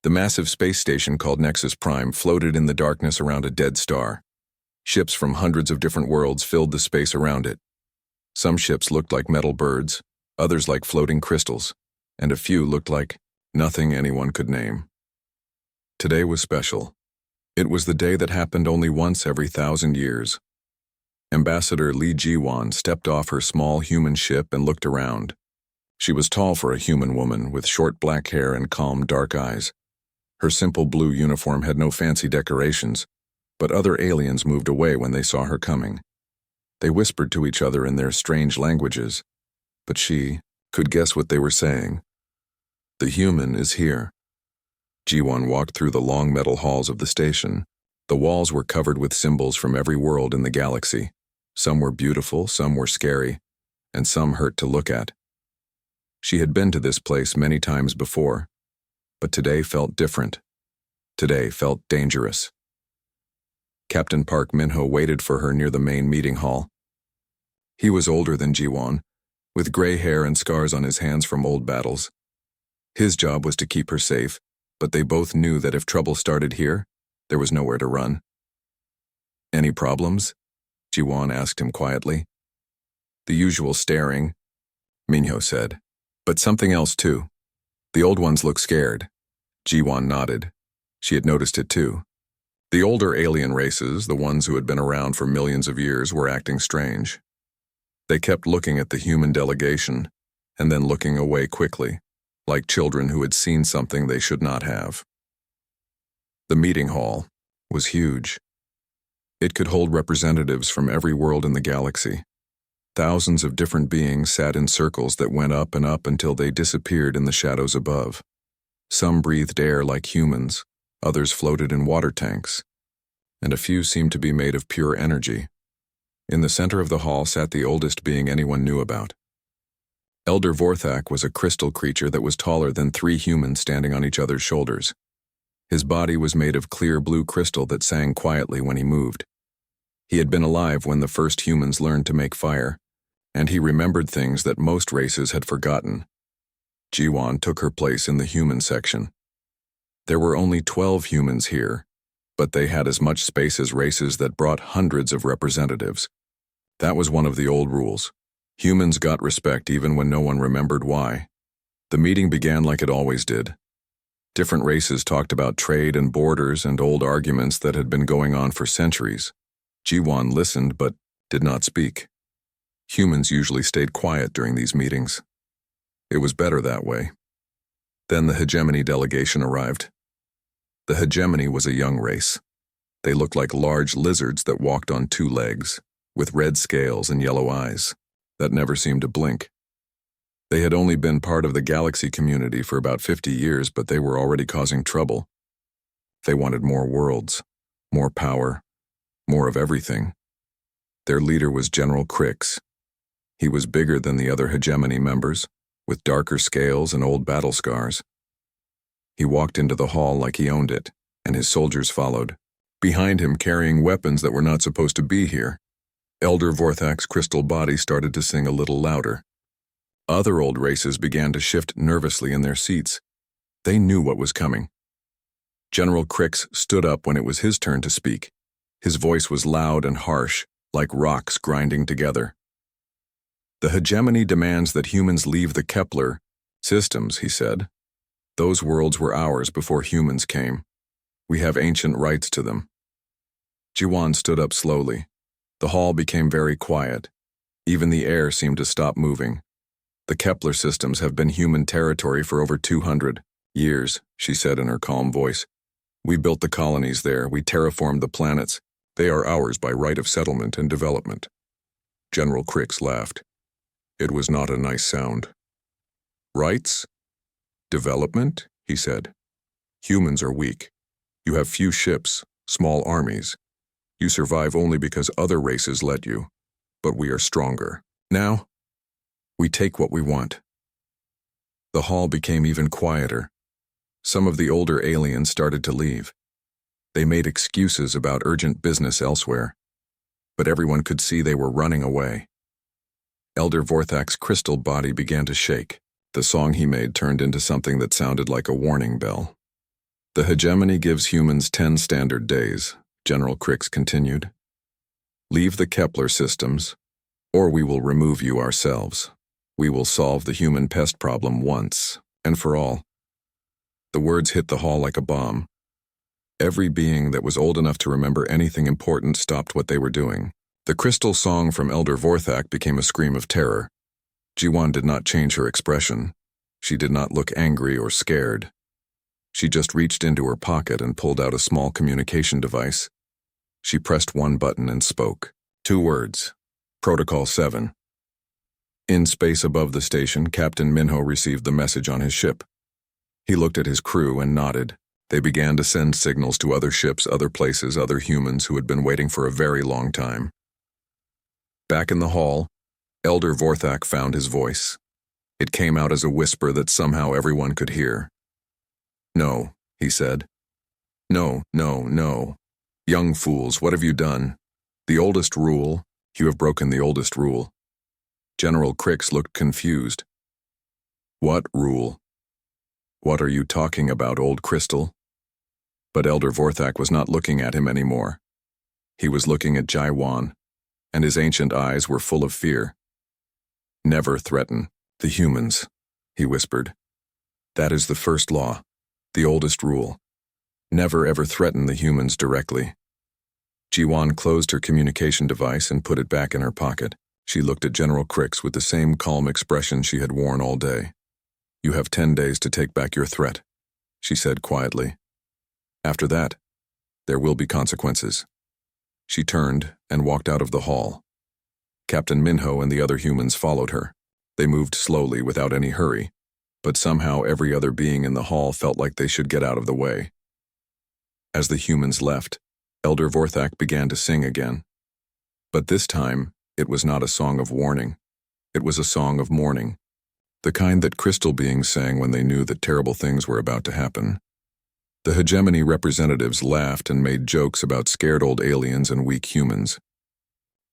The massive space station called Nexus Prime floated in the darkness around a dead star. Ships from hundreds of different worlds filled the space around it. Some ships looked like metal birds, others like floating crystals, and a few looked like nothing anyone could name. Today was special. It was the day that happened only once every 1,000 years. Ambassador Li Jiwan stepped off her small human ship and looked around. She was tall for a human woman, with short black hair and calm dark eyes. Her simple blue uniform had no fancy decorations, but other aliens moved away when they saw her coming. They whispered to each other in their strange languages, but she could guess what they were saying. The human is here. Jiwan walked through the long metal halls of the station. The walls were covered with symbols from every world in the galaxy. Some were beautiful, some were scary, and some hurt to look at. She had been to this place many times before, but today felt different. Today felt dangerous. Captain Park Minho waited for her near the main meeting hall. He was older than Jiwan, with gray hair and scars on his hands from old battles. His job was to keep her safe, but they both knew that if trouble started here, there was nowhere to run. "Any problems?" Jiwan asked him quietly. "The usual staring," Minho said. "But something else too. The old ones look scared." Jiwan nodded. She had noticed it too. The older alien races, the ones who had been around for millions of years, were acting strange. They kept looking at the human delegation, and then looking away quickly, like children who had seen something they should not have. The meeting hall was huge. It could hold representatives from every world in the galaxy. Thousands of different beings sat in circles that went up and up until they disappeared in the shadows above. Some breathed air like humans, others floated in water tanks, and a few seemed to be made of pure energy. In the center of the hall sat the oldest being anyone knew about. Elder Vorthak was a crystal creature that was taller than 3 humans standing on each other's shoulders. His body was made of clear blue crystal that sang quietly when he moved. He had been alive when the first humans learned to make fire, and he remembered things that most races had forgotten. Jiwan took her place in the human section. There were only 12 humans here, but they had as much space as races that brought hundreds of representatives. That was one of the old rules. Humans got respect even when no one remembered why. The meeting began like it always did. Different races talked about trade and borders and old arguments that had been going on for centuries. Jiwan listened but did not speak. Humans usually stayed quiet during these meetings. It was better that way. Then the Hegemony delegation arrived. The Hegemony was a young race. They looked like large lizards that walked on 2 legs, with red scales and yellow eyes that never seemed to blink. They had only been part of the galaxy community for about 50 years, but they were already causing trouble. They wanted more worlds, more power, more of everything. Their leader was General Crix. He was bigger than the other Hegemony members, with darker scales and old battle scars. He walked into the hall like he owned it, and his soldiers followed, behind him carrying weapons that were not supposed to be here. Elder Vorthak's crystal body started to sing a little louder. Other old races began to shift nervously in their seats. They knew what was coming. General Crix stood up when it was his turn to speak. His voice was loud and harsh, like rocks grinding together. "The Hegemony demands that humans leave the Kepler systems," he said. "Those worlds were ours before humans came. We have ancient rights to them." Jiwan stood up slowly. The hall became very quiet. Even the air seemed to stop moving. "The Kepler systems have been human territory for over 200 years, she said in her calm voice. "We built the colonies there, we terraformed the planets. They are ours by right of settlement and development." General Crix laughed. It was not a nice sound. "Rights? Development?" he said. "Humans are weak. You have few ships, small armies. You survive only because other races let you, but we are stronger. Now, we take what we want." The hall became even quieter. Some of the older aliens started to leave. They made excuses about urgent business elsewhere, but everyone could see they were running away. Elder Vorthak's crystal body began to shake. The song he made turned into something that sounded like a warning bell. The hegemony gives humans 10 standard days, General Crix continued. Leave the Kepler systems, or we will remove you ourselves. We will solve the human pest problem once and for all. The words hit the hall like a bomb. Every being that was old enough to remember anything important stopped what they were doing. The crystal song from Elder Vorthak became a scream of terror. Jiwan did not change her expression. She did not look angry or scared. She just reached into her pocket and pulled out a small communication device. She pressed one button and spoke. 2 words. Protocol 7. In space above the station, Captain Minho received the message on his ship. He looked at his crew and nodded. They began to send signals to other ships, other places, other humans who had been waiting for a very long time. Back in the hall, Elder Vorthak found his voice. It came out as a whisper that somehow everyone could hear. No, he said. No, no, no. Young fools, what have you done? The oldest rule. You have broken the oldest rule. General Crix looked confused. What rule? What are you talking about, old crystal? But Elder Vorthak was not looking at him anymore. He was looking at Jiwan, and his ancient eyes were full of fear. Never threaten the humans, he whispered. That is the first law, the oldest rule. Never ever threaten the humans directly. Jiwan closed her communication device and put it back in her pocket. She looked at General Crix with the same calm expression she had worn all day. You have 10 days to take back your threat, she said quietly. After that, there will be consequences. She turned and walked out of the hall. Captain Minho and the other humans followed her. They moved slowly without any hurry, but somehow every other being in the hall felt like they should get out of the way. As the humans left, Elder Vorthak began to sing again. But this time, it was not a song of warning. It was a song of mourning. The kind that crystal beings sang when they knew that terrible things were about to happen. The hegemony representatives laughed and made jokes about scared old aliens and weak humans.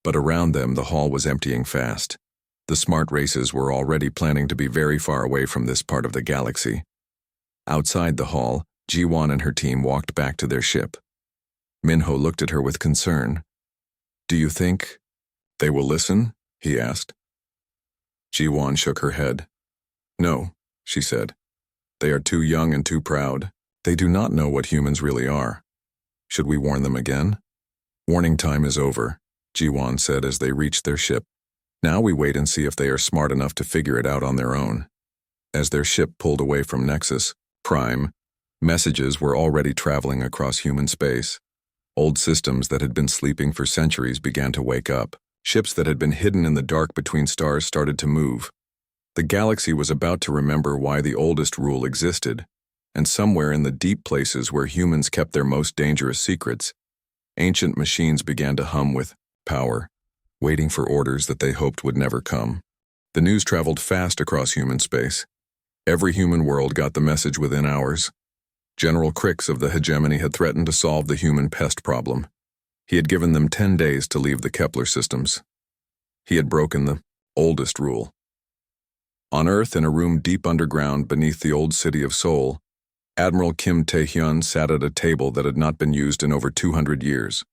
But around them, the hall was emptying fast. The smart races were already planning to be very far away from this part of the galaxy. Outside the hall, Jiwan and her team walked back to their ship. Minho looked at her with concern. Do you think they will listen? He asked. Jiwan shook her head. No, she said. They are too young and too proud. They do not know what humans really are. Should we warn them again? Warning time is over, Jiwan said as they reached their ship. Now we wait and see if they are smart enough to figure it out on their own. As their ship pulled away from Nexus Prime, messages were already traveling across human space. Old systems that had been sleeping for centuries began to wake up. Ships that had been hidden in the dark between stars started to move. The galaxy was about to remember why the oldest rule existed, and somewhere in the deep places where humans kept their most dangerous secrets, ancient machines began to hum with power, waiting for orders that they hoped would never come. The news traveled fast across human space. Every human world got the message within hours. General Crix of the hegemony had threatened to solve the human pest problem. He had given them 10 days to leave the Kepler systems. He had broken the oldest rule. On Earth, in a room deep underground beneath the old city of Seoul, Admiral Kim Tae-hyun sat at a table that had not been used in over 200 years.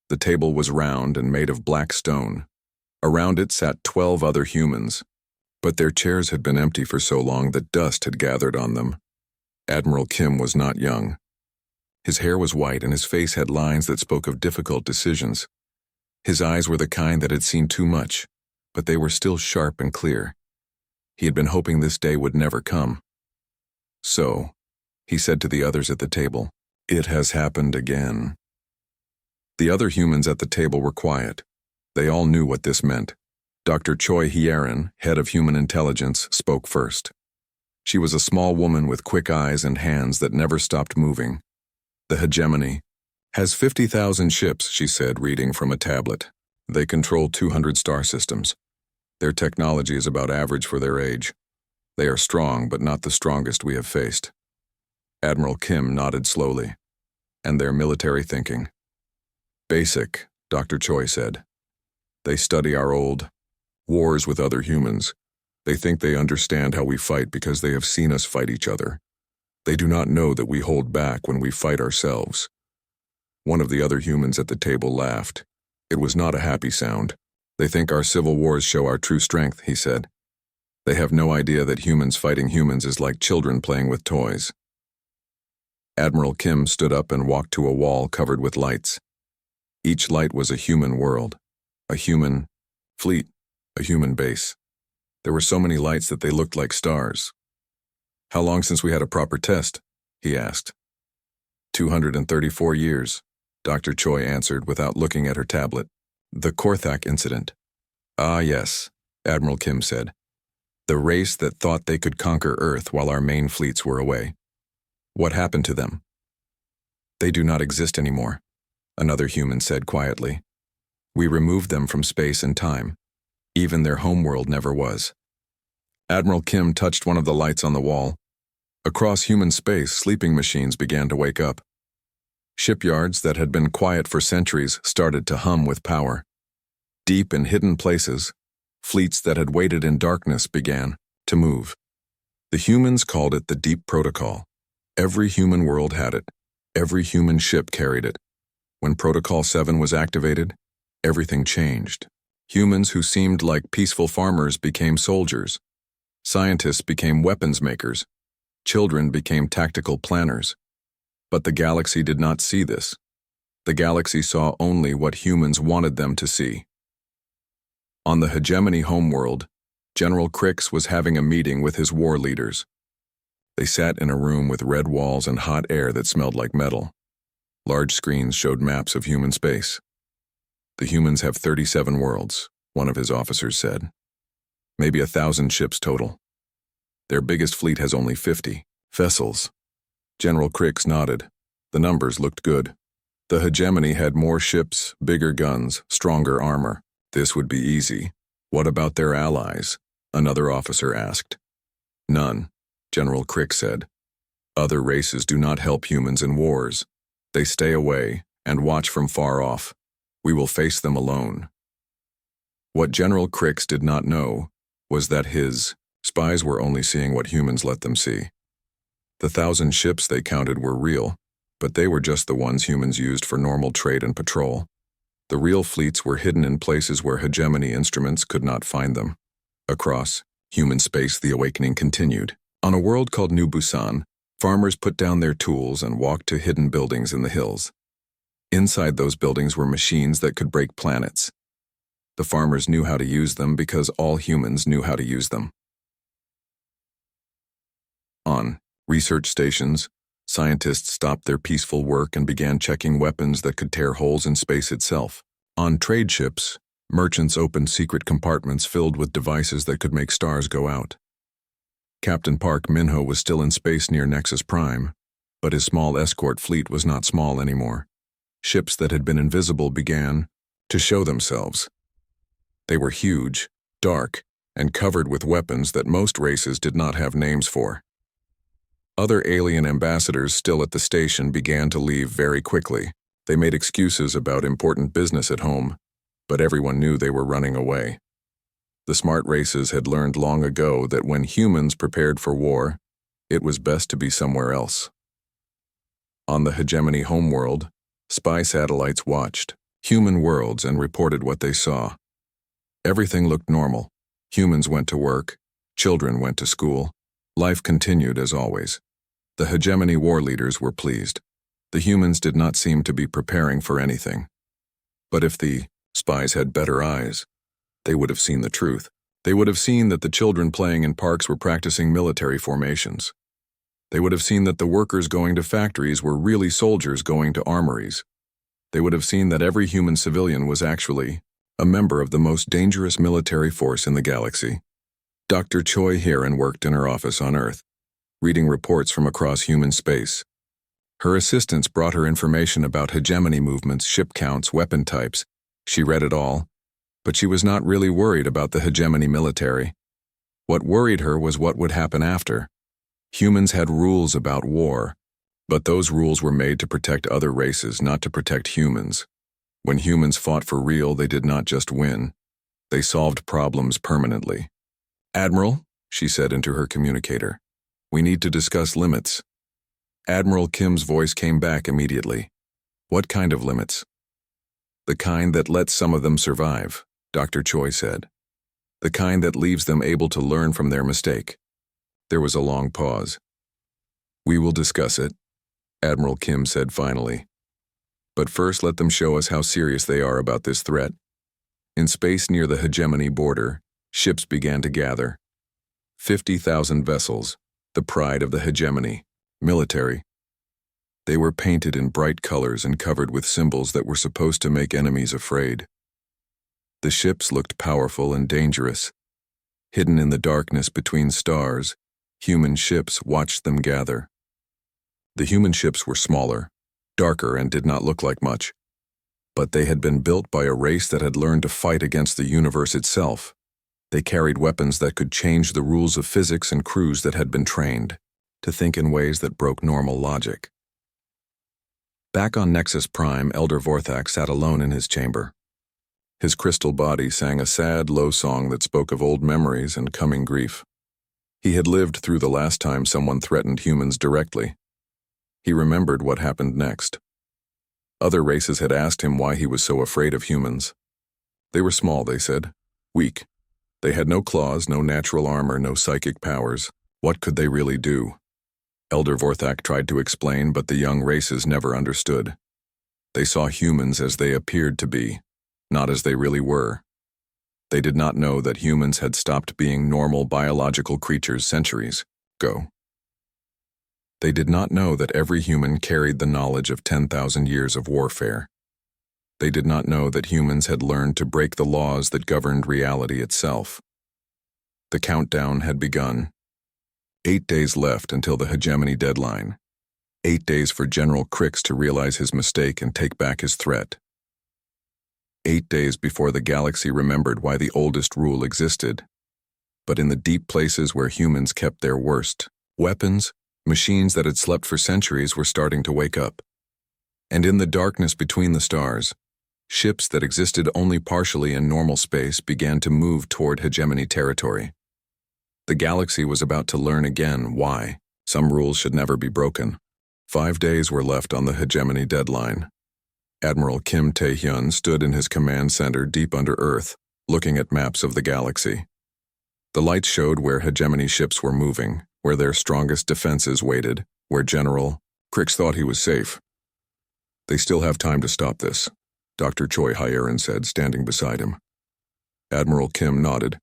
The table was round and made of black stone. Around it sat 12 other humans, but their chairs had been empty for so long that dust had gathered on them. Admiral Kim was not young. His hair was white and his face had lines that spoke of difficult decisions. His eyes were the kind that had seen too much, but they were still sharp and clear. He had been hoping this day would never come. So, he said to the others at the table, "It has happened again." The other humans at the table were quiet. They all knew what this meant. Dr. Choi Hyerin, head of human intelligence, spoke first. She was a small woman with quick eyes and hands that never stopped moving. The hegemony has 50,000 ships, she said, reading from a tablet. They control 200 star systems. Their technology is about average for their age. They are strong, but not the strongest we have faced. Admiral Kim nodded slowly. And their military thinking. Basic, Dr. Choi said. They study our old wars with other humans. They think they understand how we fight because they have seen us fight each other. They do not know that we hold back when we fight ourselves." One of the other humans at the table laughed. It was not a happy sound. "They think our civil wars show our true strength," he said. "They have no idea that humans fighting humans is like children playing with toys." Admiral Kim stood up and walked to a wall covered with lights. Each light was a human world, a human fleet, a human base. There were so many lights that they looked like stars. "How long since we had a proper test?" he asked. 234 years, Dr. Choi answered without looking at her tablet. "The Korthak incident." "Ah, yes," Admiral Kim said. "The race that thought they could conquer Earth while our main fleets were away. What happened to them?" "They do not exist anymore," another human said quietly. "We removed them from space and time. Even their homeworld never was." Admiral Kim touched one of the lights on the wall. Across human space, sleeping machines began to wake up. Shipyards that had been quiet for centuries started to hum with power. Deep in hidden places, fleets that had waited in darkness began to move. The humans called it the Deep Protocol. Every human world had it. Every human ship carried it. When Protocol 7 was activated, everything changed. Humans who seemed like peaceful farmers became soldiers. Scientists became weapons makers. Children became tactical planners. But the galaxy did not see this. The galaxy saw only what humans wanted them to see. On the Hegemony homeworld, General Crix was having a meeting with his war leaders. They sat in a room with red walls and hot air that smelled like metal. Large screens showed maps of human space. "The humans have 37 worlds," one of his officers said. "Maybe 1,000 ships total. Their biggest fleet has only 50 vessels." General Crix nodded. The numbers looked good. The Hegemony had more ships, bigger guns, stronger armor. This would be easy. "What about their allies?" another officer asked. "None," General Crix said. "Other races do not help humans in wars. They stay away and watch from far off. We will face them alone." What General Crix did not know was that his spies were only seeing what humans let them see. The 1,000 ships they counted were real, but they were just the ones humans used for normal trade and patrol. The real fleets were hidden in places where Hegemony instruments could not find them. Across human space, the awakening continued. On a world called New Busan, farmers put down their tools and walked to hidden buildings in the hills. Inside those buildings were machines that could break planets. The farmers knew how to use them because all humans knew how to use them. On research stations, scientists stopped their peaceful work and began checking weapons that could tear holes in space itself. On trade ships, merchants opened secret compartments filled with devices that could make stars go out. Captain Park Minho was still in space near Nexus Prime, but his small escort fleet was not small anymore. Ships that had been invisible began to show themselves. They were huge, dark, and covered with weapons that most races did not have names for. Other alien ambassadors still at the station began to leave very quickly. They made excuses about important business at home, but everyone knew they were running away. The smart races had learned long ago that when humans prepared for war, it was best to be somewhere else. On the Hegemony homeworld, spy satellites watched human worlds and reported what they saw. Everything looked normal. Humans went to work, children went to school. Life continued as always. The Hegemony war leaders were pleased. The humans did not seem to be preparing for anything. But if the spies had better eyes, they would have seen the truth. They would have seen that the children playing in parks were practicing military formations. They would have seen that the workers going to factories were really soldiers going to armories. They would have seen that every human civilian was actually a member of the most dangerous military force in the galaxy. Dr. Choi Heron worked in her office on Earth, reading reports from across human space. Her assistants brought her information about hegemony movements, ship counts, weapon types. She read it all, but she was not really worried about the hegemony military. What worried her was what would happen after. Humans had rules about war, but those rules were made to protect other races, not to protect humans. When humans fought for real, they did not just win. They solved problems permanently. "Admiral," she said into her communicator, "we need to discuss limits. Admiral Kim's voice came back immediately. What kind of limits? The kind that lets some of them survive, Dr. Choi said. The kind that leaves them able to learn from their mistake. There was a long pause. We will discuss it, Admiral Kim said finally. But first let them show us how serious they are about this threat. In space near the Hegemony border, ships began to gather. 50,000 vessels, the pride of the Hegemony, military. They were painted in bright colors and covered with symbols that were supposed to make enemies afraid. The ships looked powerful and dangerous. Hidden in the darkness between stars, human ships watched them gather. The human ships were smaller, darker, and did not look like much. But they had been built by a race that had learned to fight against the universe itself. They carried weapons that could change the rules of physics and crews that had been trained to think in ways that broke normal logic. Back on Nexus Prime, Elder Vorthak sat alone in his chamber. His crystal body sang a sad, low song that spoke of old memories and coming grief. He had lived through the last time someone threatened humans directly. He remembered what happened next. Other races had asked him why he was so afraid of humans. They were small, they said, weak. They had no claws, no natural armor, no psychic powers. What could they really do? Elder Vorthak tried to explain, but the young races never understood. They saw humans as they appeared to be, not as they really were. They did not know that humans had stopped being normal biological creatures centuries ago. They did not know that every human carried the knowledge of 10,000 years of warfare. They did not know that humans had learned to break the laws that governed reality itself. The countdown had begun. 8 days left until the Hegemony deadline. 8 days for General Crix to realize his mistake and take back his threat. 8 days before the galaxy remembered why the oldest rule existed. But in the deep places where humans kept their worst weapons, machines that had slept for centuries were starting to wake up. And in the darkness between the stars, ships that existed only partially in normal space began to move toward Hegemony territory. The galaxy was about to learn again why some rules should never be broken. 5 days were left on the Hegemony deadline. Admiral Kim Tae-hyun stood in his command center deep under Earth, looking at maps of the galaxy. The lights showed where Hegemony ships were moving, where their strongest defenses waited, where General Crix thought he was safe. They still have time to stop this, Dr. Choi Hyerin said, standing beside him. Admiral Kim nodded,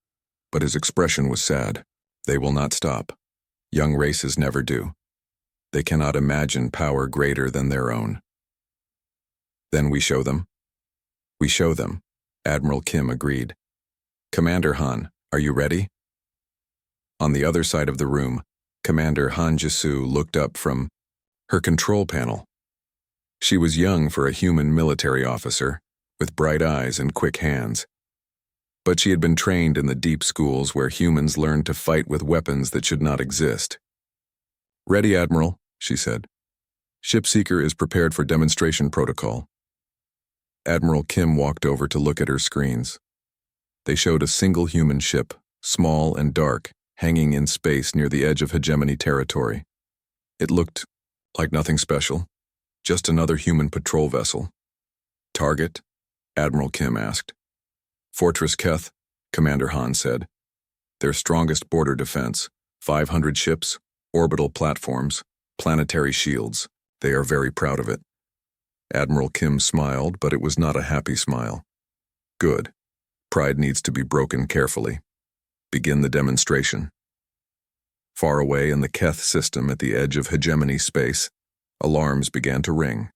but his expression was sad. They will not stop. Young races never do. They cannot imagine power greater than their own. Then we show them. We show them, Admiral Kim agreed. Commander Han, are you ready? On the other side of the room, Commander Han Jisoo looked up from her control panel. She was young for a human military officer, with bright eyes and quick hands. But she had been trained in the deep schools where humans learned to fight with weapons that should not exist. Ready, Admiral, she said. Shipseeker is prepared for demonstration protocol. Admiral Kim walked over to look at her screens. They showed a single human ship, small and dark, hanging in space near the edge of Hegemony territory. It looked like nothing special, just another human patrol vessel. Target? Admiral Kim asked. Fortress Keth, Commander Han said. Their strongest border defense, 500 ships, orbital platforms, planetary shields. They are very proud of it. Admiral Kim smiled, but it was not a happy smile. Good. Pride needs to be broken carefully. Begin the demonstration. Far away in the Keth system at the edge of Hegemony space, alarms began to ring.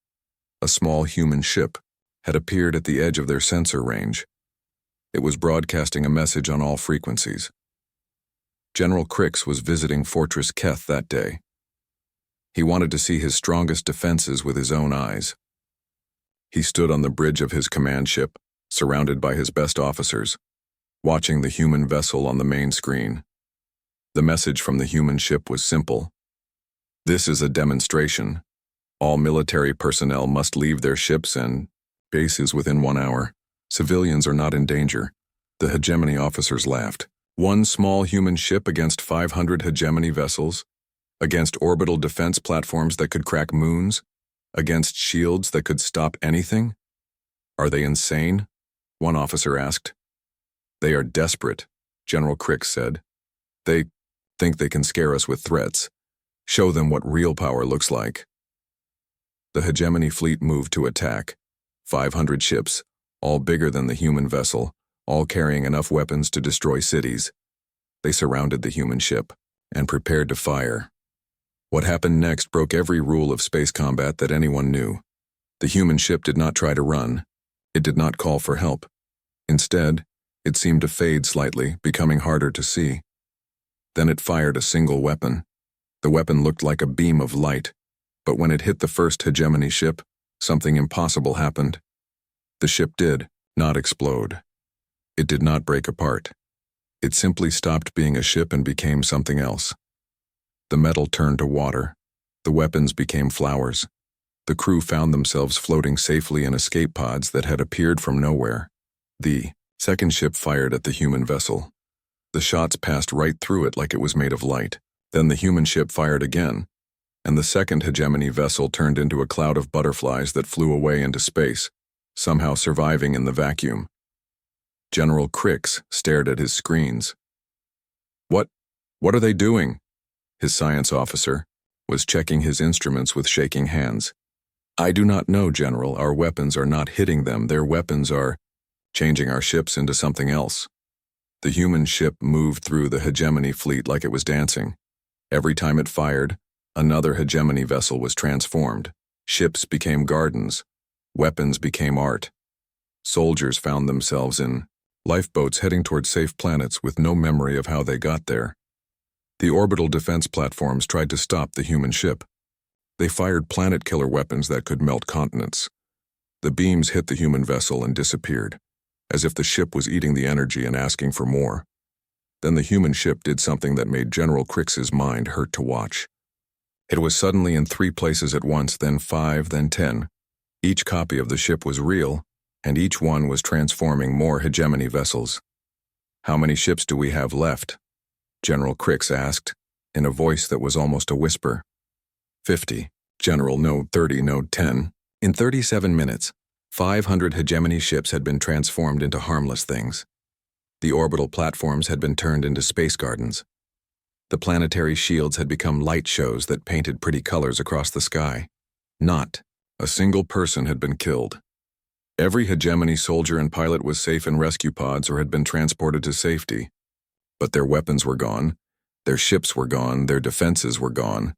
A small human ship had appeared at the edge of their sensor range. It was broadcasting a message on all frequencies. General Crix was visiting Fortress Keth that day. He wanted to see his strongest defenses with his own eyes. He stood on the bridge of his command ship, surrounded by his best officers, watching the human vessel on the main screen. The message from the human ship was simple. This is a demonstration. All military personnel must leave their ships and bases within 1 hour. Civilians are not in danger. The Hegemony officers laughed. One small human ship against 500 Hegemony vessels? Against orbital defense platforms that could crack moons? Against shields that could stop anything? Are they insane? One officer asked. They are desperate, General Crick said. They think they can scare us with threats. Show them what real power looks like. The Hegemony fleet moved to attack. 500 ships, all bigger than the human vessel, all carrying enough weapons to destroy cities. They surrounded the human ship and prepared to fire. What happened next broke every rule of space combat that anyone knew. The human ship did not try to run. It did not call for help. Instead, it seemed to fade slightly, becoming harder to see. Then it fired a single weapon. The weapon looked like a beam of light, but when it hit the first Hegemony ship, something impossible happened. The ship did not explode. It did not break apart. It simply stopped being a ship and became something else. The metal turned to water. The weapons became flowers. The crew found themselves floating safely in escape pods that had appeared from nowhere. The second ship fired at the human vessel. The shots passed right through it like it was made of light. Then the human ship fired again, and the second Hegemony vessel turned into a cloud of butterflies that flew away into space, somehow surviving in the vacuum. General Crix stared at his screens. What are they doing? His science officer was checking his instruments with shaking hands. I do not know, General. Our weapons are not hitting them. Their weapons are changing our ships into something else. The human ship moved through the Hegemony fleet like it was dancing. Every time it fired, another Hegemony vessel was transformed. Ships became gardens. Weapons became art. Soldiers found themselves in lifeboats heading toward safe planets with no memory of how they got there. The orbital defense platforms tried to stop the human ship. They fired planet-killer weapons that could melt continents. The beams hit the human vessel and disappeared, as if the ship was eating the energy and asking for more. Then the human ship did something that made General Crix's mind hurt to watch. It was suddenly in 3 places at once, then 5, then 10. Each copy of the ship was real, and each one was transforming more Hegemony vessels. How many ships do we have left? General Crix asked, in a voice that was almost a whisper. 50. General, no, 30, no, 10. In 37 minutes, 500 Hegemony ships had been transformed into harmless things. The orbital platforms had been turned into space gardens. The planetary shields had become light shows that painted pretty colors across the sky. Not a single person had been killed. Every Hegemony soldier and pilot was safe in rescue pods or had been transported to safety. But their weapons were gone, their ships were gone, their defenses were gone.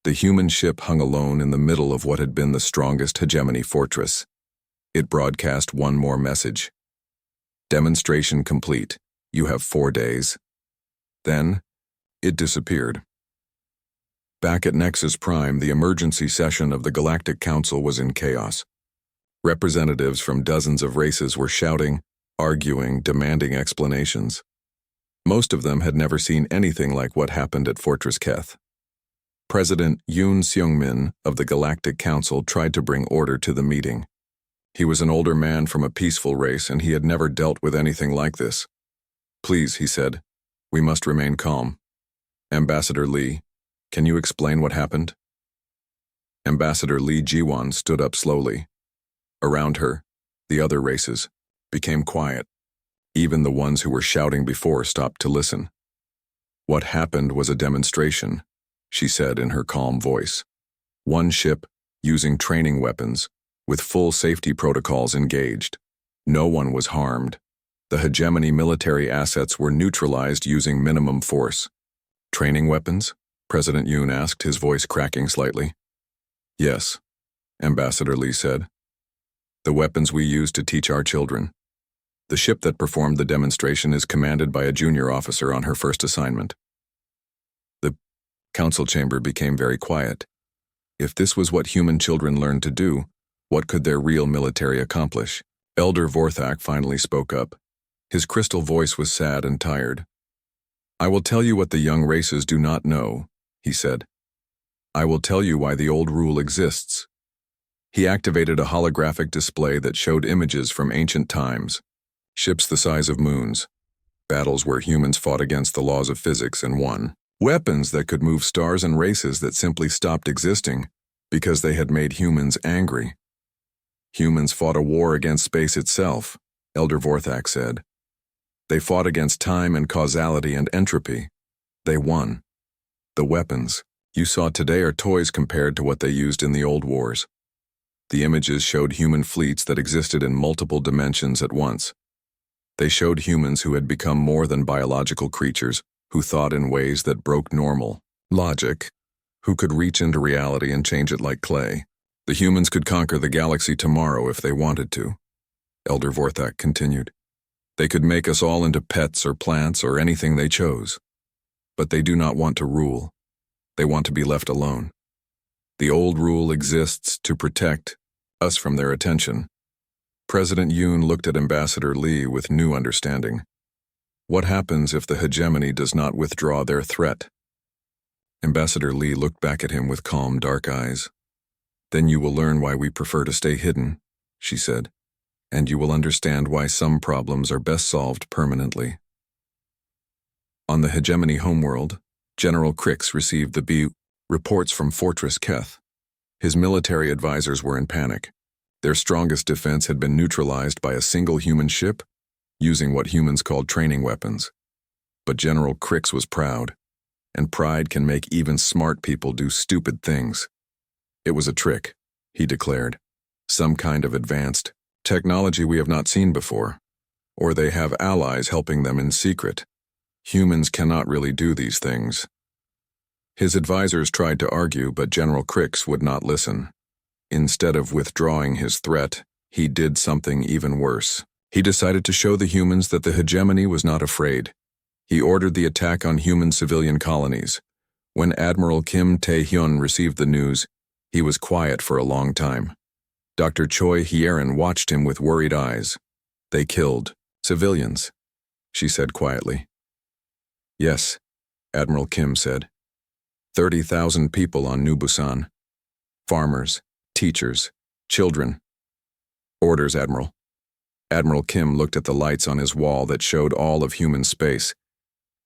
The human ship hung alone in the middle of what had been the strongest Hegemony fortress. It broadcast one more message. Demonstration complete. You have 4 days. Then, it disappeared. Back at Nexus Prime, the emergency session of the Galactic Council was in chaos. Representatives from dozens of races were shouting, arguing, demanding explanations. Most of them had never seen anything like what happened at Fortress Keth. President Yoon Seung-min of the Galactic Council tried to bring order to the meeting. He was an older man from a peaceful race, and he had never dealt with anything like this. Please, he said, we must remain calm. Ambassador Lee, can you explain what happened? Ambassador Lee Jiwon stood up slowly. Around her, the other races became quiet. Even the ones who were shouting before stopped to listen. What happened was a demonstration, she said in her calm voice. One ship, using training weapons, with full safety protocols engaged. No one was harmed. The Hegemony military assets were neutralized using minimum force. Training weapons? President Yoon asked, his voice cracking slightly. Yes, Ambassador Lee said. The weapons we use to teach our children. The ship that performed the demonstration is commanded by a junior officer on her first assignment. The council chamber became very quiet. If this was what human children learned to do, what could their real military accomplish? Elder Vorthak finally spoke up. His crystal voice was sad and tired. I will tell you what the young races do not know, he said. I will tell you why the old rule exists. He activated a holographic display that showed images from ancient times. Ships the size of moons. Battles where humans fought against the laws of physics and won. Weapons that could move stars and races that simply stopped existing because they had made humans angry. Humans fought a war against space itself, Elder Vorthak said. They fought against time and causality and entropy. They won. The weapons you saw today are toys compared to what they used in the old wars. The images showed human fleets that existed in multiple dimensions at once. They showed humans who had become more than biological creatures, who thought in ways that broke normal logic, who could reach into reality and change it like clay. The humans could conquer the galaxy tomorrow if they wanted to, Elder Vorthak continued. They could make us all into pets or plants or anything they chose. But they do not want to rule. They want to be left alone. The old rule exists to protect us from their attention. President Yoon looked at Ambassador Lee with new understanding. What happens if the hegemony does not withdraw their threat? Ambassador Lee looked back at him with calm, dark eyes. Then you will learn why we prefer to stay hidden, she said, and you will understand why some problems are best solved permanently. On the Hegemony homeworld, General Crix received the reports from Fortress Keth. His military advisors were in panic. Their strongest defense had been neutralized by a single human ship, using what humans called training weapons. But General Crix was proud, and pride can make even smart people do stupid things. It was a trick, he declared. Some kind of advanced technology we have not seen before, or they have allies helping them in secret. Humans cannot really do these things. His advisors tried to argue, but General Crix would not listen. Instead of withdrawing his threat, he did something even worse. He decided to show the humans that the hegemony was not afraid. He ordered the attack on human civilian colonies. When Admiral Kim Tae-hyun received the news, he was quiet for a long time. Dr. Choi Hyerin watched him with worried eyes. They killed civilians, she said quietly. Yes, Admiral Kim said. 30,000 people on New Busan. Farmers, teachers, children. Orders, Admiral. Admiral Kim looked at the lights on his wall that showed all of human space.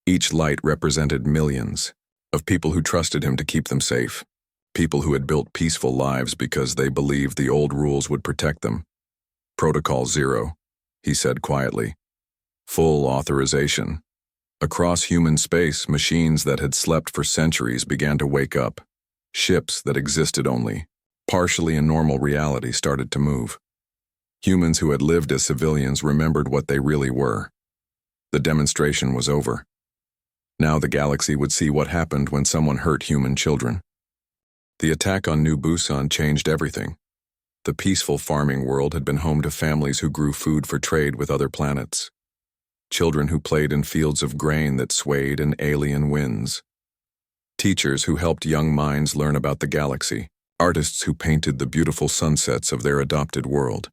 Each light represented millions of people who trusted him to keep them safe. People who had built peaceful lives because they believed the old rules would protect them. Protocol 0, he said quietly. Full authorization. Across human space, machines that had slept for centuries began to wake up. Ships that existed only partially in normal reality started to move. Humans who had lived as civilians remembered what they really were. The demonstration was over. Now the galaxy would see what happened when someone hurt human children. The attack on New Busan changed everything. The peaceful farming world had been home to families who grew food for trade with other planets. Children who played in fields of grain that swayed in alien winds. Teachers who helped young minds learn about the galaxy. Artists who painted the beautiful sunsets of their adopted world.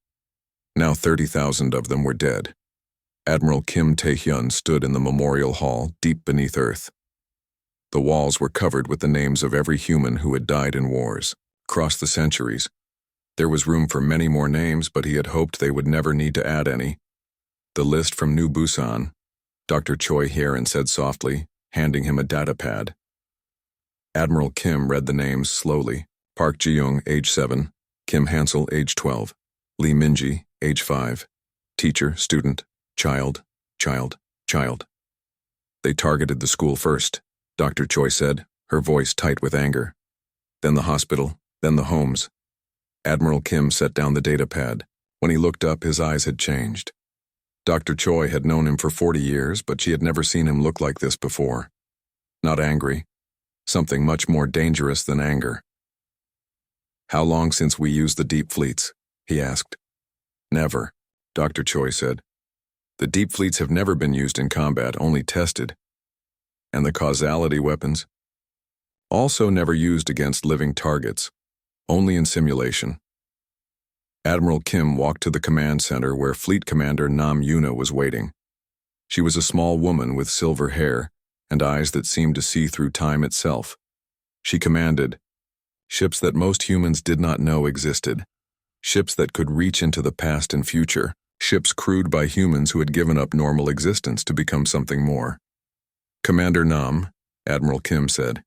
Now 30,000 of them were dead. Admiral Kim Tae-hyun stood in the memorial hall deep beneath Earth. The walls were covered with the names of every human who had died in wars. Across the centuries, there was room for many more names, but he had hoped they would never need to add any. The list from New Busan, Dr. Choi Hyerin said softly, handing him a data pad. Admiral Kim read the names slowly. Park Ji-young, age 7, Kim Hansel, age 12, Lee Minji, age 5, teacher, student, child. They targeted the school first, Dr. Choi said, her voice tight with anger. Then the hospital, then the homes. Admiral Kim set down the data pad. When he looked up, his eyes had changed. Dr. Choi had known him for 40 years, but she had never seen him look like this before. Not angry. Something much more dangerous than anger. How long since we used the deep fleets? He asked. Never, Dr. Choi said. The deep fleets have never been used in combat, only tested. And the causality weapons? Also never used against living targets, only in simulation. Admiral Kim walked to the command center where Fleet Commander Nam Yuna was waiting. She was a small woman with silver hair and eyes that seemed to see through time itself. She commanded, ships that most humans did not know existed, ships that could reach into the past and future, ships crewed by humans who had given up normal existence to become something more. Commander Nam, Admiral Kim said.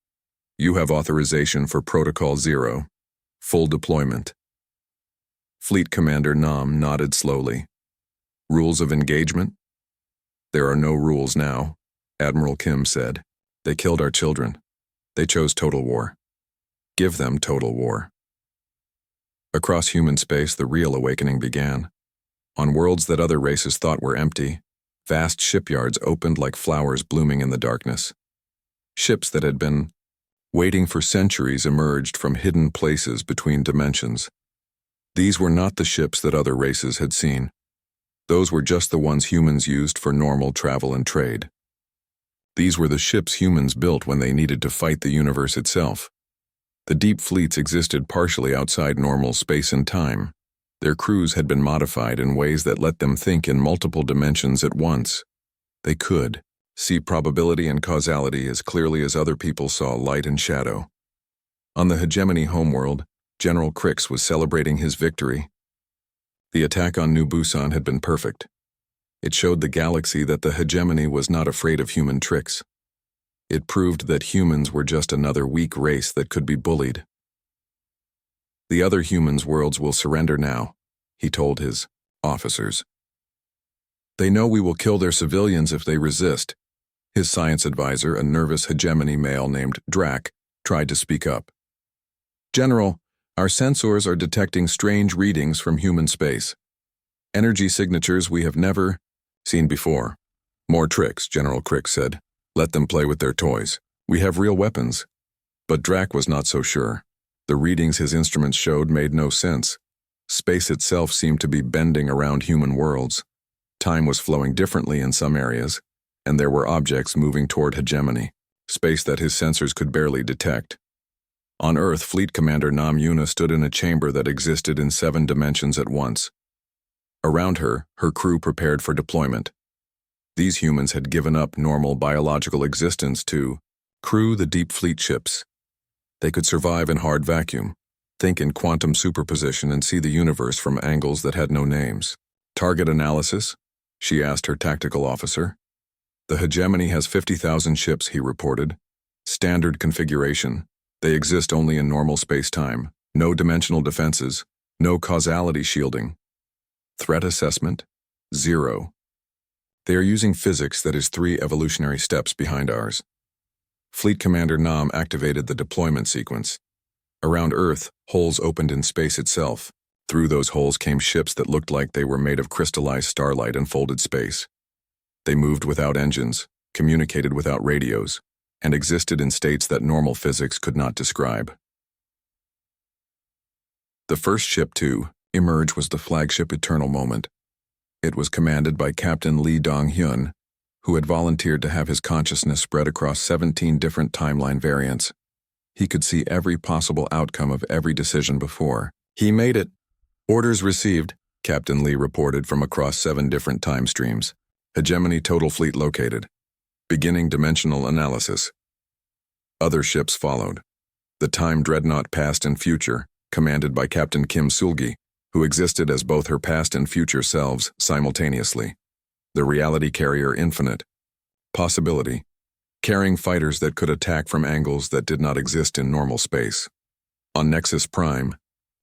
You have authorization for Protocol 0. Full deployment. Fleet Commander Nam nodded slowly. Rules of engagement? There are no rules now, Admiral Kim said. They killed our children. They chose total war. Give them total war. Across human space, the real awakening began. On worlds that other races thought were empty, vast shipyards opened like flowers blooming in the darkness. Ships that had been waiting for centuries emerged from hidden places between dimensions. These were not the ships that other races had seen. Those were just the ones humans used for normal travel and trade. These were the ships humans built when they needed to fight the universe itself. The deep fleets existed partially outside normal space and time. Their crews had been modified in ways that let them think in multiple dimensions at once. They could see probability and causality as clearly as other people saw light and shadow. On the Hegemony homeworld, General Crix was celebrating his victory. The attack on New Busan had been perfect. It showed the galaxy that the Hegemony was not afraid of human tricks. It proved that humans were just another weak race that could be bullied. The other humans' worlds will surrender now, he told his officers. They know we will kill their civilians if they resist. His science advisor, a nervous Hegemony male named Drac, tried to speak up. General, our sensors are detecting strange readings from human space. Energy signatures we have never seen before. More tricks, General Crix said. Let them play with their toys. We have real weapons. But Drac was not so sure. The readings his instruments showed made no sense. Space itself seemed to be bending around human worlds. Time was flowing differently in some areas, and there were objects moving toward Hegemony, space that his sensors could barely detect. On Earth, Fleet Commander Nam Yuna stood in a chamber that existed in 7 dimensions at once. Around her, her crew prepared for deployment. These humans had given up normal biological existence to crew the deep fleet ships. They could survive in hard vacuum, think in quantum superposition and see the universe from angles that had no names. Target analysis? She asked her tactical officer. The Hegemony has 50,000 ships, he reported. Standard configuration. They exist only in normal space-time. No dimensional defenses. No causality shielding. Threat assessment? 0. They are using physics that is 3 evolutionary steps behind ours. Fleet Commander Nam activated the deployment sequence. Around Earth, holes opened in space itself. Through those holes came ships that looked like they were made of crystallized starlight and folded space. They moved without engines, communicated without radios, and existed in states that normal physics could not describe. The first ship to emerge was the flagship Eternal Moment. It was commanded by Captain Lee Dong-hyun, who had volunteered to have his consciousness spread across 17 different timeline variants. He could see every possible outcome of every decision before. He made it. Orders received, Captain Lee reported from across 7 different time streams. Hegemony total fleet located. Beginning dimensional analysis. Other ships followed. The Time Dreadnought Past and Future, commanded by Captain Kim Sulgi, who existed as both her past and future selves simultaneously. The Reality Carrier Infinite. Possibility. Carrying fighters that could attack from angles that did not exist in normal space. On Nexus Prime,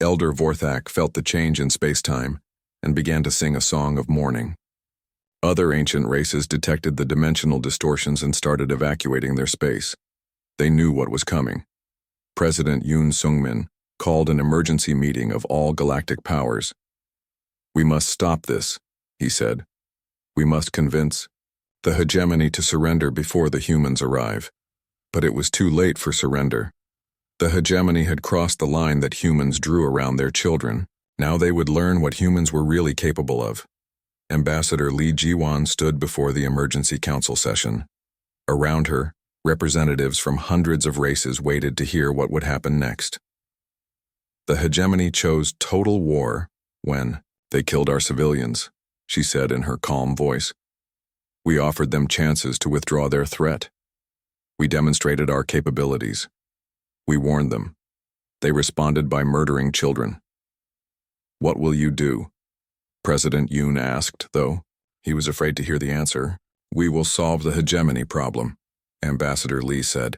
Elder Vorthak felt the change in space-time and began to sing a song of mourning. Other ancient races detected the dimensional distortions and started evacuating their space. They knew what was coming. President Yoon Sung-min called an emergency meeting of all galactic powers. We must stop this, he said. We must convince the Hegemony to surrender before the humans arrive. But it was too late for surrender. The Hegemony had crossed the line that humans drew around their children. Now they would learn what humans were really capable of. Ambassador Lee Ji-won stood before the emergency council session. Around her, representatives from hundreds of races waited to hear what would happen next. The Hegemony chose total war when they killed our civilians, she said in her calm voice. We offered them chances to withdraw their threat. We demonstrated our capabilities. We warned them. They responded by murdering children. What will you do? President Yoon asked, though he was afraid to hear the answer. We will solve the Hegemony problem. Ambassador Lee said.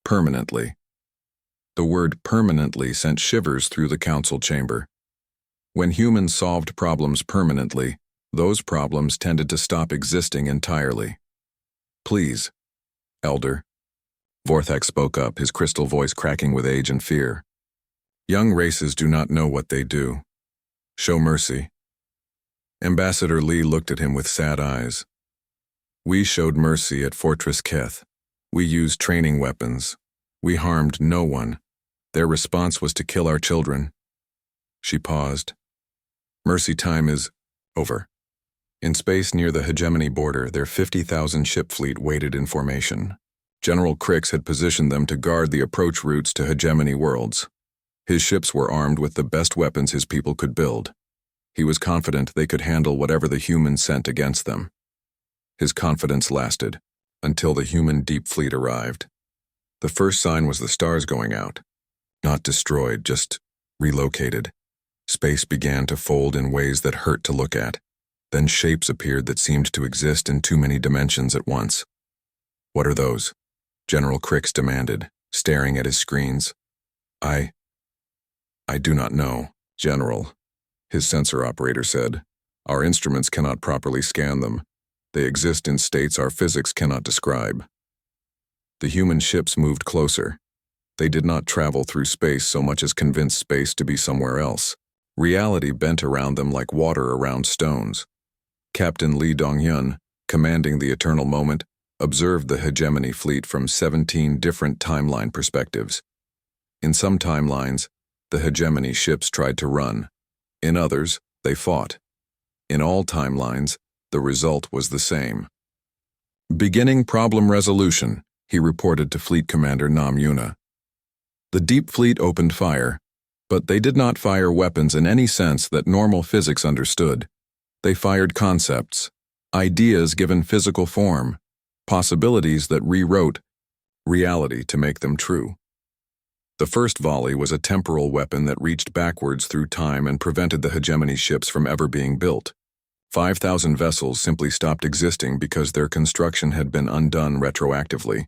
Permanently. The word permanently sent shivers through the council chamber. When humans solved problems permanently, those problems tended to stop existing entirely. Please, Elder. Vorthak spoke up, his crystal voice cracking with age and fear. Young races do not know what they do. Show mercy. Ambassador Lee looked at him with sad eyes. We showed mercy at Fortress Keth. We used training weapons. We harmed no one. Their response was to kill our children. She paused. Mercy time is over. In space near the Hegemony border, their 50,000 ship fleet waited in formation. General Crix had positioned them to guard the approach routes to Hegemony worlds. His ships were armed with the best weapons his people could build. He was confident they could handle whatever the humans sent against them. His confidence lasted, until the human deep fleet arrived. The first sign was the stars going out. Not destroyed, just relocated. Space began to fold in ways that hurt to look at. Then shapes appeared that seemed to exist in too many dimensions at once. What are those? General Crix demanded, staring at his screens. I do not know, General, his sensor operator said. Our instruments cannot properly scan them. They exist in states our physics cannot describe. The human ships moved closer. They did not travel through space so much as convince space to be somewhere else. Reality bent around them like water around stones. Captain Lee Dongyun, commanding the Eternal Moment, observed the Hegemony fleet from 17 different timeline perspectives. In some timelines, the Hegemony ships tried to run. In others, they fought. In all timelines, the result was the same. Beginning problem resolution, he reported to Fleet Commander Nam Yuna. The Deep Fleet opened fire, but they did not fire weapons in any sense that normal physics understood. They fired concepts, ideas given physical form, possibilities that rewrote reality to make them true. The first volley was a temporal weapon that reached backwards through time and prevented the Hegemony ships from ever being built. 5,000 vessels simply stopped existing because their construction had been undone retroactively.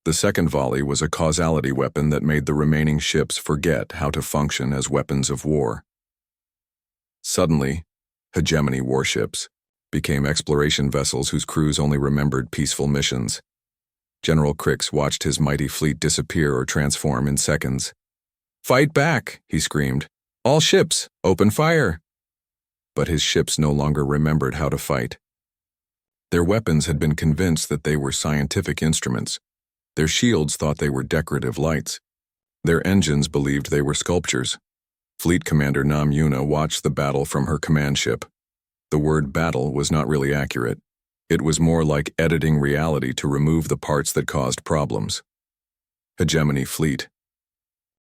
The second volley was a causality weapon that made the remaining ships forget how to function as weapons of war. Suddenly, Hegemony warships became exploration vessels whose crews only remembered peaceful missions. General Crix watched his mighty fleet disappear or transform in seconds. "Fight back!" he screamed. "All ships, open fire!" But his ships no longer remembered how to fight. Their weapons had been convinced that they were scientific instruments. Their shields thought they were decorative lights. Their engines believed they were sculptures. Fleet Commander Nam Yuna watched the battle from her command ship. The word battle was not really accurate. It was more like editing reality to remove the parts that caused problems. Hegemony fleet.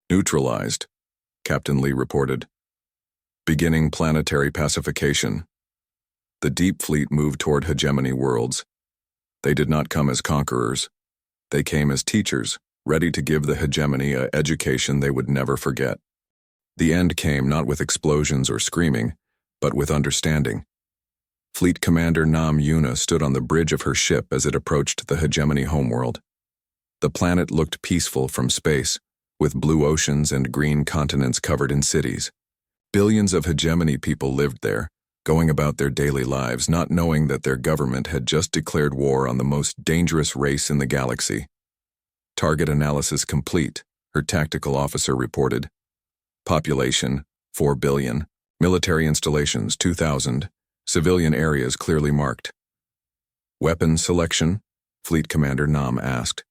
Neutralized, Captain Lee reported. Beginning planetary pacification. The Deep Fleet moved toward Hegemony worlds. They did not come as conquerors. They came as teachers, ready to give the Hegemony an education they would never forget. The end came not with explosions or screaming, but with understanding. Fleet Commander Nam Yuna stood on the bridge of her ship as it approached the Hegemony homeworld. The planet looked peaceful from space, with blue oceans and green continents covered in cities. Billions of Hegemony people lived there, going about their daily lives not knowing that their government had just declared war on the most dangerous race in the galaxy. Target analysis complete, her tactical officer reported. Population, 4 billion. Military installations, 2,000. Civilian areas clearly marked. Weapon selection? Fleet Commander Nam asked.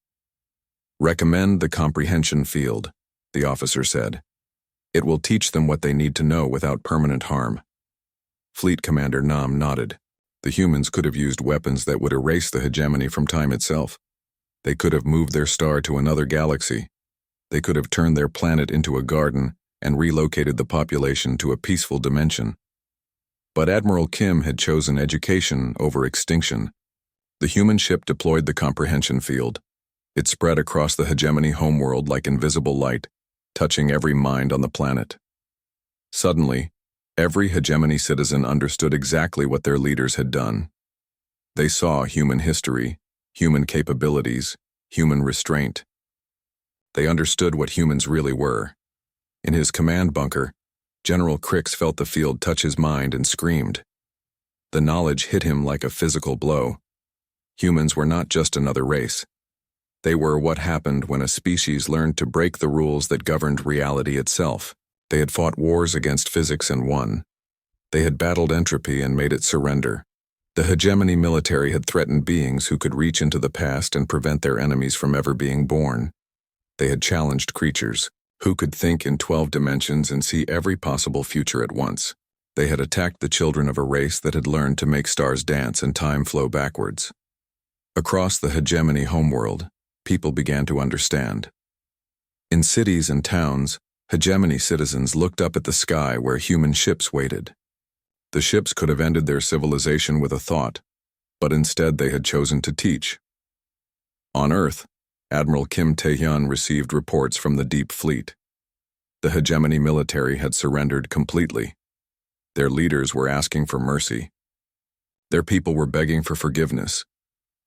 Recommend the comprehension field, the officer said. It will teach them what they need to know without permanent harm. Fleet Commander Nam nodded. The humans could have used weapons that would erase the Hegemony from time itself. They could have moved their star to another galaxy. They could have turned their planet into a garden and relocated the population to a peaceful dimension. But Admiral Kim had chosen education over extinction. The human ship deployed the comprehension field. It spread across the Hegemony homeworld like invisible light, touching every mind on the planet. Suddenly, every Hegemony citizen understood exactly what their leaders had done. They saw human history, human capabilities, human restraint. They understood what humans really were. In his command bunker, General Crix felt the field touch his mind and screamed. The knowledge hit him like a physical blow. Humans were not just another race. They were what happened when a species learned to break the rules that governed reality itself. They had fought wars against physics and won. They had battled entropy and made it surrender. The Hegemony military had threatened beings who could reach into the past and prevent their enemies from ever being born. They had challenged creatures who could think in 12 dimensions and see every possible future at once. They had attacked the children of a race that had learned to make stars dance and time flow backwards. Across the Hegemony homeworld, people began to understand. In cities and towns, Hegemony citizens looked up at the sky where human ships waited. The ships could have ended their civilization with a thought, but instead they had chosen to teach. On Earth, Admiral Kim Tae-hyun received reports from the Deep Fleet. The Hegemony military had surrendered completely. Their leaders were asking for mercy. Their people were begging for forgiveness.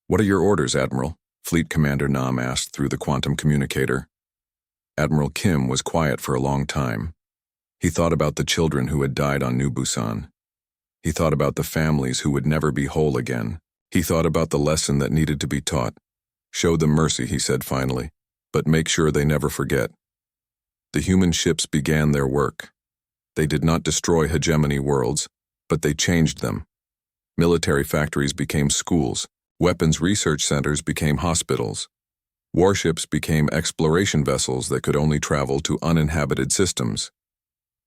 "What are your orders, Admiral?" Fleet Commander Nam asked through the quantum communicator. Admiral Kim was quiet for a long time. He thought about the children who had died on New Busan. He thought about the families who would never be whole again. He thought about the lesson that needed to be taught. "Show them mercy," he said finally, "but make sure they never forget." The human ships began their work. They did not destroy Hegemony worlds, but they changed them. Military factories became schools. Weapons research centers became hospitals. Warships became exploration vessels that could only travel to uninhabited systems.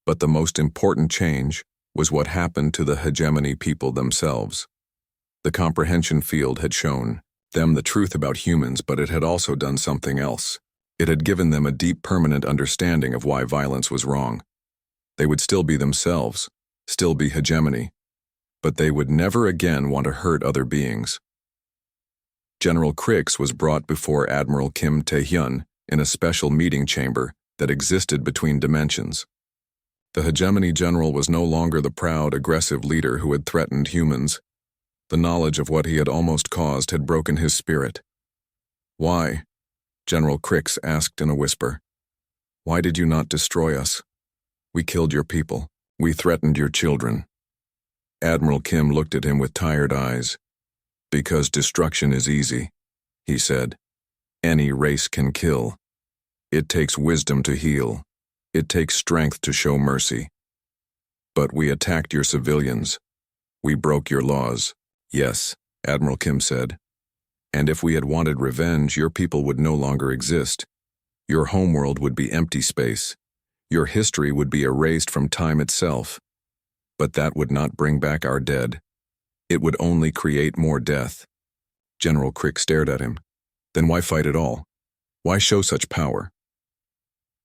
But the most important change was what happened to the Hegemony people themselves. The comprehension field had shown them the truth about humans, but it had also done something else. It had given them a deep, permanent understanding of why violence was wrong. They would still be themselves, still be Hegemony, but they would never again want to hurt other beings. General Crix was brought before Admiral Kim Tae-hyun in a special meeting chamber that existed between dimensions. The Hegemony general was no longer the proud, aggressive leader who had threatened humans. The knowledge of what he had almost caused had broken his spirit. "Why?" General Crix asked in a whisper. "Why did you not destroy us? We killed your people. We threatened your children." Admiral Kim looked at him with tired eyes. "Because destruction is easy," he said. "Any race can kill. It takes wisdom to heal. It takes strength to show mercy. But we attacked your civilians. We broke your laws." "Yes," Admiral Kim said. "And if we had wanted revenge, your people would no longer exist. Your homeworld would be empty space. Your history would be erased from time itself. But that would not bring back our dead. It would only create more death." General Crix stared at him. "Then why fight at all? Why show such power?"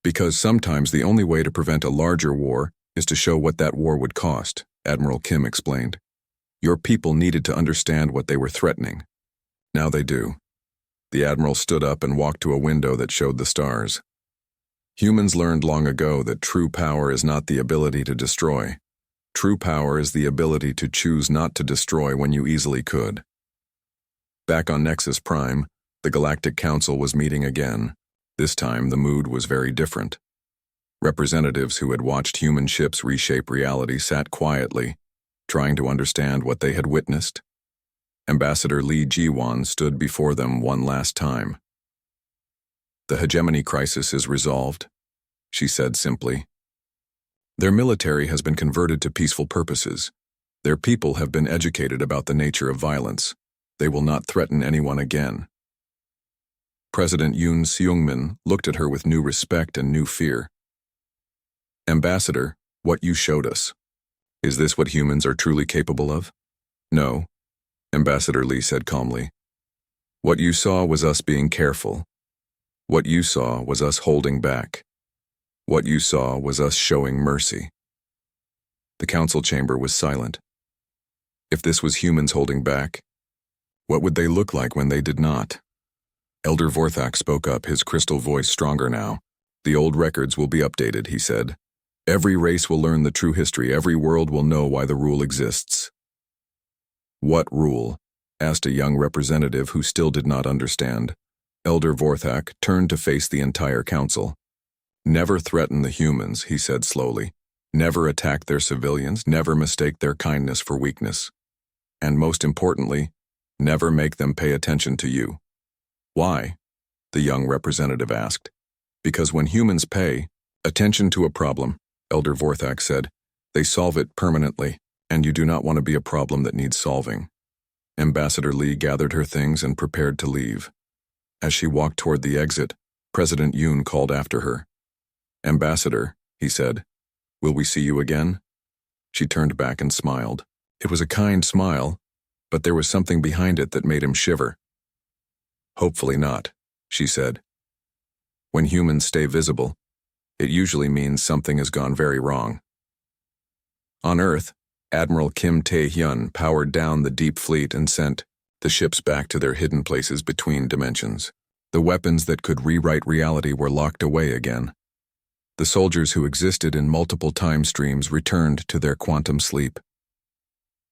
"Because sometimes the only way to prevent a larger war is to show what that war would cost," Admiral Kim explained. "Your people needed to understand what they were threatening. Now they do." The Admiral stood up and walked to a window that showed the stars. "Humans learned long ago that true power is not the ability to destroy. True power is the ability to choose not to destroy when you easily could." Back on Nexus Prime, the Galactic Council was meeting again. This time, the mood was very different. Representatives who had watched human ships reshape reality sat quietly, trying to understand what they had witnessed. Ambassador Lee Ji-won stood before them one last time. "The Hegemony crisis is resolved," she said simply. "Their military has been converted to peaceful purposes. Their people have been educated about the nature of violence. They will not threaten anyone again." President Yoon Seung-min looked at her with new respect and new fear. "Ambassador, what you showed us. Is this what humans are truly capable of?" "No," Ambassador Lee said calmly. "What you saw was us being careful. What you saw was us holding back. What you saw was us showing mercy." The council chamber was silent. If this was humans holding back, what would they look like when they did not? Elder Vorthak spoke up, his crystal voice stronger now. "The old records will be updated," he said. "Every race will learn the true history. Every world will know why the rule exists." "What rule?" asked a young representative who still did not understand. Elder Vorthak turned to face the entire council. Never threaten the humans, he said slowly. Never attack their civilians, never mistake their kindness for weakness. And most importantly, never make them pay attention to you. Why? The young representative asked. Because when humans pay attention to a problem, Elder Vorthak said, they solve it permanently, and you do not want to be a problem that needs solving. Ambassador Lee gathered her things and prepared to leave. As she walked toward the exit, President Yoon called after her. Ambassador, he said, will we see you again? She turned back and smiled. It was a kind smile, but there was something behind it that made him shiver. Hopefully not, she said. When humans stay visible, it usually means something has gone very wrong. On Earth, Admiral Kim Tae-hyun powered down the deep fleet and sent the ships back to their hidden places between dimensions. The weapons that could rewrite reality were locked away again. The soldiers who existed in multiple time streams returned to their quantum sleep.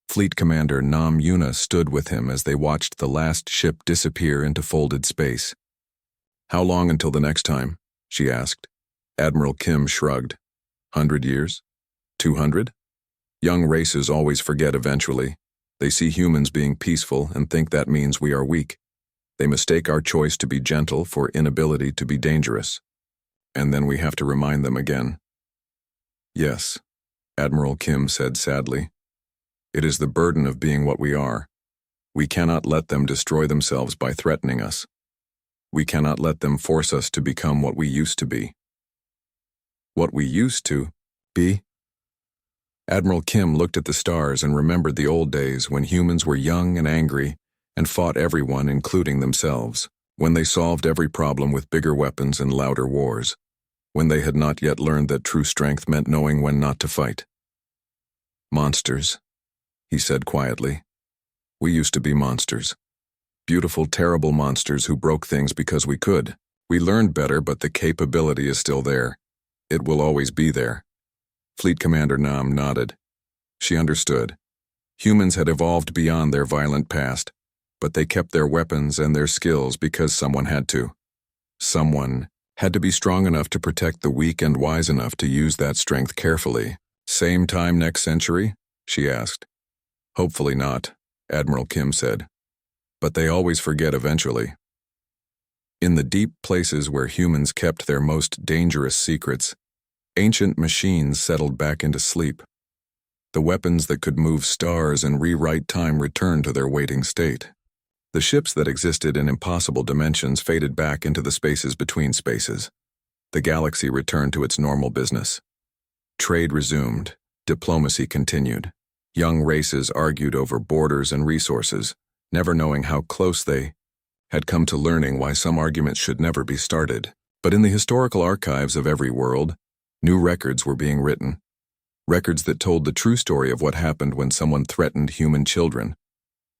Fleet Commander Nam Yuna stood with him as they watched the last ship disappear into folded space. How long until the next time? She asked. Admiral Kim shrugged. 100 years? 200? Young races always forget eventually. They see humans being peaceful and think that means we are weak. They mistake our choice to be gentle for inability to be dangerous. And then we have to remind them again. Yes, Admiral Kim said sadly. It is the burden of being what we are. We cannot let them destroy themselves by threatening us. We cannot let them force us to become what we used to be. What we used to be? Admiral Kim looked at the stars and remembered the old days when humans were young and angry and fought everyone, including themselves, when they solved every problem with bigger weapons and louder wars, when they had not yet learned that true strength meant knowing when not to fight. Monsters, he said quietly. We used to be monsters. Beautiful, terrible monsters who broke things because we could. We learned better, but the capability is still there. It will always be there. Fleet Commander Nam nodded. She understood. Humans had evolved beyond their violent past, but they kept their weapons and their skills because someone had to. Someone had to be strong enough to protect the weak and wise enough to use that strength carefully. Same time next century? She asked. Hopefully not, Admiral Kim said. But they always forget eventually. In the deep places where humans kept their most dangerous secrets, ancient machines settled back into sleep. The weapons that could move stars and rewrite time returned to their waiting state. The ships that existed in impossible dimensions faded back into the spaces between spaces. The galaxy returned to its normal business. Trade resumed. Diplomacy continued. Young races argued over borders and resources, never knowing how close they had come to learning why some arguments should never be started. But in the historical archives of every world, new records were being written. Records that told the true story of what happened when someone threatened human children.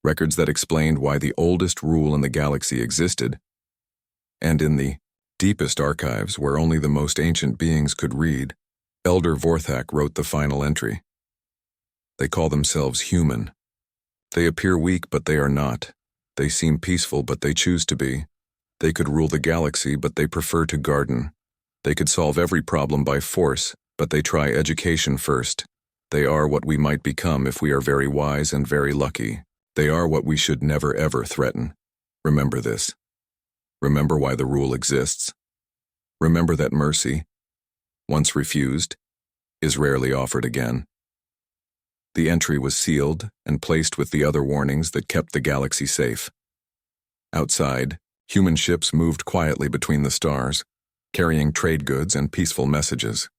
Records that explained why the oldest rule in the galaxy existed. And in the deepest archives, where only the most ancient beings could read, Elder Vorthak wrote the final entry. They call themselves human. They appear weak, but they are not. They seem peaceful, but they choose to be. They could rule the galaxy, but they prefer to garden. They could solve every problem by force, but they try education first. They are what we might become if we are very wise and very lucky. They are what we should never ever threaten. Remember this. Remember why the rule exists. Remember that mercy, once refused, is rarely offered again. The entry was sealed and placed with the other warnings that kept the galaxy safe. Outside, human ships moved quietly between the stars, carrying trade goods and peaceful messages.